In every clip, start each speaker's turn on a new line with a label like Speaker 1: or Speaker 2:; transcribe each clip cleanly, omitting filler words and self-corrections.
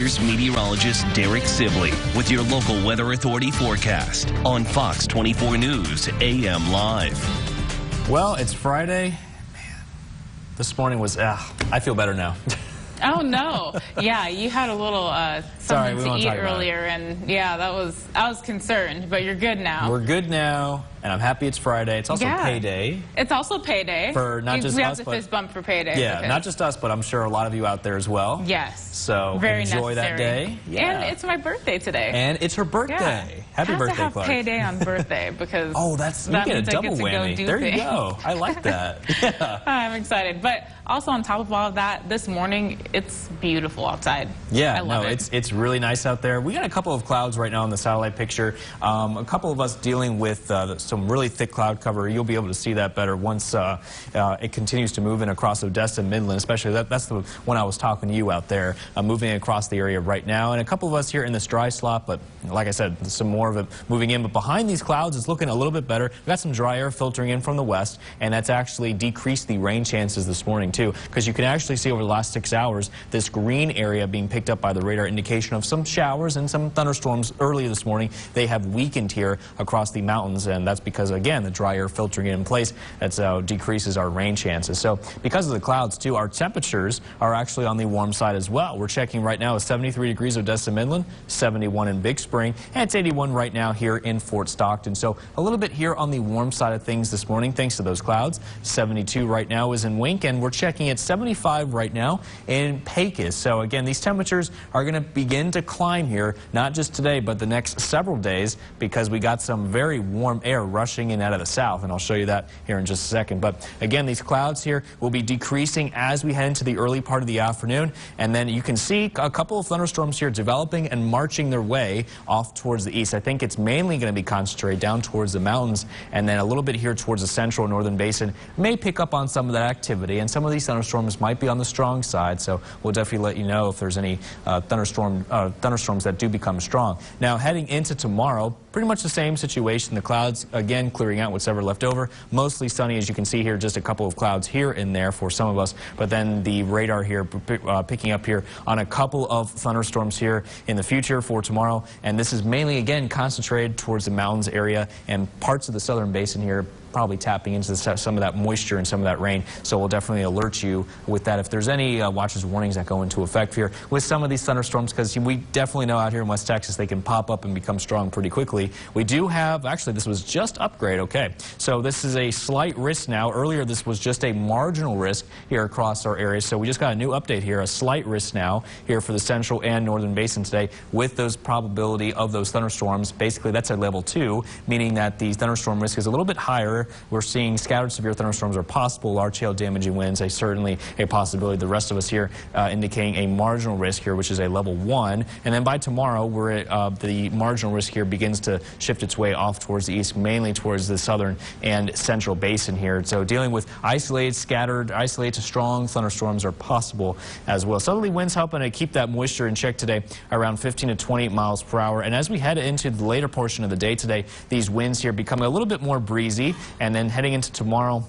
Speaker 1: Here's meteorologist Derek Sibley with your local Weather Authority forecast on Fox 24 News AM Live.
Speaker 2: Well, it's Friday. Man, this morning was, I feel better now.
Speaker 3: Oh, no. Yeah, you had a little something to eat earlier, and yeah, I was concerned, but you're good now.
Speaker 2: We're good now, and I'm happy it's Friday. It's also payday.
Speaker 3: It's also payday.
Speaker 2: For not just us,
Speaker 3: we have to fist bump for payday.
Speaker 2: Yeah, not just us, but I'm sure a lot of you out there as well.
Speaker 3: Yes.
Speaker 2: So
Speaker 3: very
Speaker 2: enjoy
Speaker 3: necessary.
Speaker 2: that day. Yeah.
Speaker 3: And it's my birthday today.
Speaker 2: And it's her birthday.
Speaker 3: Yeah.
Speaker 2: Happy birthday,
Speaker 3: have
Speaker 2: Clark.
Speaker 3: Payday on birthday because
Speaker 2: you get a double whammy. There you go. I like that. Yeah.
Speaker 3: I'm excited. But also on top of all of that, this morning it's beautiful outside.
Speaker 2: Yeah,
Speaker 3: I love it.
Speaker 2: It's really nice out there. We got a couple of clouds right now in the satellite picture. A couple of us dealing with some really thick cloud cover. You'll be able to see that better once it continues to move in across Odessa, Midland, especially. That's the one I was talking to you out there, moving across the area right now. And a couple of us here in this dry slot, but like I said, some more of it moving in. But behind these clouds, it's looking a little bit better. We've got some dry air filtering in from the west, and that's actually decreased the rain chances this morning, too, because you can actually see over the last 6 hours this green area being picked up by the radar, indication of some showers and some thunderstorms earlier this morning. They have weakened here across the mountains, and that's because, again, the dry air filtering in place, that decreases our rain chances. So because of the clouds, too, our temperatures are actually on the warm side as well. We're checking right now is 73 degrees Odessa, Midland, 71 in Big Spring, and it's 81 right now here in Fort Stockton. So a little bit here on the warm side of things this morning, thanks to those clouds. 72 right now is in Wink, and we're checking at 75 right now in Pecos. So again, these temperatures are going to begin to climb here, not just today, but the next several days, because we got some very warm air rushing in out of the south, and I'll show you that here in just a second. But again, these clouds here will be decreasing as we head into the early part of the afternoon, and then you can see a couple of thunderstorms here developing and marching their way off towards the east. I think it's mainly going to be concentrated down towards the mountains, and then a little bit here towards the central northern basin may pick up on some of that activity, and some of these thunderstorms might be on the strong side, so we'll definitely let you know if there's any thunderstorms that do become strong. Now, heading into tomorrow, pretty much the same situation. The clouds, again, clearing out what's ever left over. Mostly sunny, as you can see here, just a couple of clouds here and there for some of us, but then the radar here picking up here on a couple of thunderstorms here in the future for tomorrow, and this is mainly, again, concentrated towards the mountains area and parts of the southern basin here, probably tapping into some of that moisture and some of that rain. So we'll definitely alert you with that if there's any watches warnings that go into effect here with some of these thunderstorms, because we definitely know out here in West Texas they can pop up and become strong pretty quickly. We do have, actually this was just upgrade, okay. So this is a slight risk now. Earlier this was just a marginal risk here across our area. So we just got a new update here, a slight risk now here for the central and northern basin today with those probability of those thunderstorms. Basically that's a level 2, meaning that the thunderstorm risk is a little bit higher. We're seeing scattered severe thunderstorms are possible, large-scale damaging winds, certainly a possibility. The rest of us here indicating a marginal risk here, which is a level 1. And then by tomorrow, the marginal risk here begins to shift its way off towards the east, mainly towards the southern and central basin here. So dealing with isolated, scattered, isolated to strong thunderstorms are possible as well. Southerly winds helping to keep that moisture in check today around 15 to 28 miles per hour. And as we head into the later portion of the day today, these winds here becoming a little bit more breezy, and then heading into tomorrow,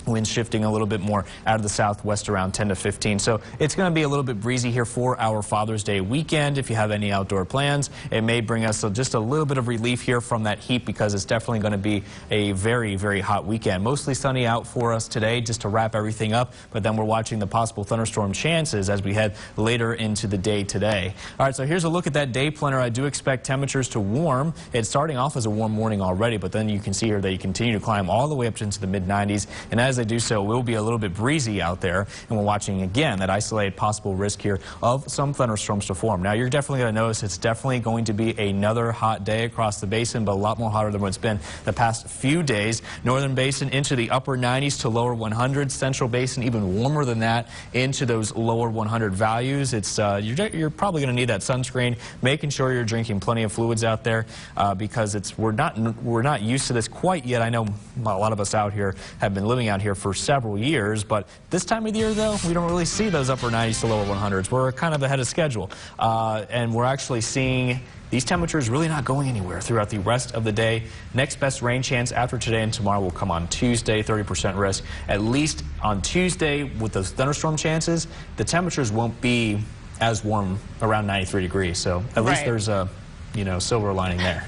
Speaker 2: winds shifting a little bit more out of the southwest around 10 to 15. So it's going to be a little bit breezy here for our Father's Day weekend. If you have any outdoor plans, it may bring us just a little bit of relief here from that heat, because it's definitely going to be a very, very hot weekend. Mostly sunny out for us today just to wrap everything up, but then we're watching the possible thunderstorm chances as we head later into the day today. All right, so here's a look at that day planner. I do expect temperatures to warm. It's starting off as a warm morning already, but then you can see here they continue to climb all the way up into the mid-90s, and as they do so, it will be a little bit breezy out there, and we're watching again that isolated possible risk here of some thunderstorms to form. Now you're definitely going to notice it's definitely going to be another hot day across the basin, but a lot more hotter than what it's been the past few days. Northern basin into the upper 90s to lower 100s. Central basin even warmer than that into those lower 100 values. It's you're probably going to need that sunscreen, making sure you're drinking plenty of fluids out there, because we're not used to this quite yet. I know a lot of us out here have been living out here for several years, but this time of the year, though, we don't really see those upper 90s to lower 100s. We're kind of ahead of schedule, and we're actually seeing these temperatures really not going anywhere throughout the rest of the day. Next best rain chance after today and tomorrow will come on Tuesday, 30% risk. At least on Tuesday, with those thunderstorm chances, the temperatures won't be as warm, around 93 degrees. So at least there's a, silver lining there.